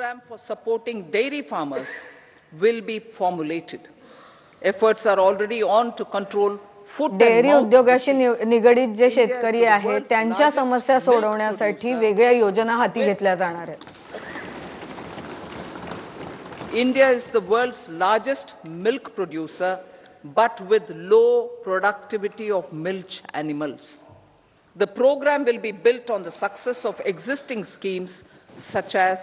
program for supporting dairy farmers will be formulated. Efforts are already on to control dairy उद्योगाशी निगडित जे शेतकरी आहेत त्यांच्या समस्या सोडवण्यासाठी वेगळ्या योजना हाती घेतल्या जाणार आहेत. India is the world's largest milk producer, but with low productivity of milch animals. The program will be built on the success of existing schemes such as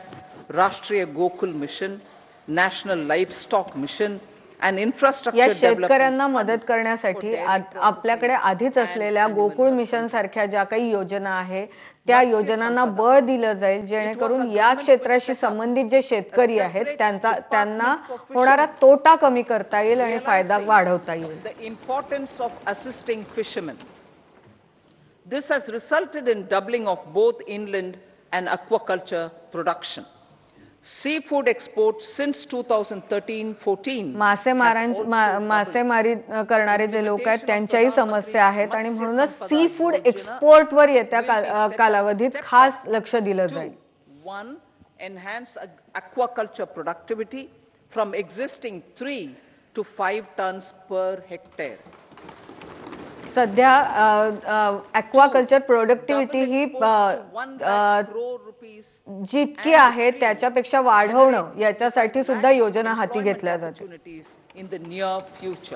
Rashtriya Gokul Mission, National Livestock Mission, and infrastructure या development. शेतकऱ्यांना मदत करण्यासाठी आपल्याकडे आधीच असलेल्या Gokul mission सारख्या ज्या काही योजना आहेत त्या योजनांना बळ दिलं जाईल, जेणेकरून या क्षेत्राशी संबंधित जे शेतकरी आहेत त्यांना होणारा तोटा कमी करता येईल आणि फायदा वाढवता येईल. The importance of assisting fishermen. This has resulted in doubling of both inland and aquaculture production. Seafood exports since 2013-14. मासेमारी करणारे जे लोक आहेत त्यांच्याही समस्या आहेत आणि म्हणूनच सी फूड एक्सपोर्ट वर येत्या कालावधीत खास लक्ष दिलं जाईल. 1. Enhance aquaculture productivity from existing 3 to 5 tons per hectare. सध्या ॲक्वाकल्चर प्रोडक्टिव्हिटी ही जितकी आहे त्याच्यापेक्षा वाढवणं याच्यासाठी सुद्धा योजना हाती घेतल्या जातील.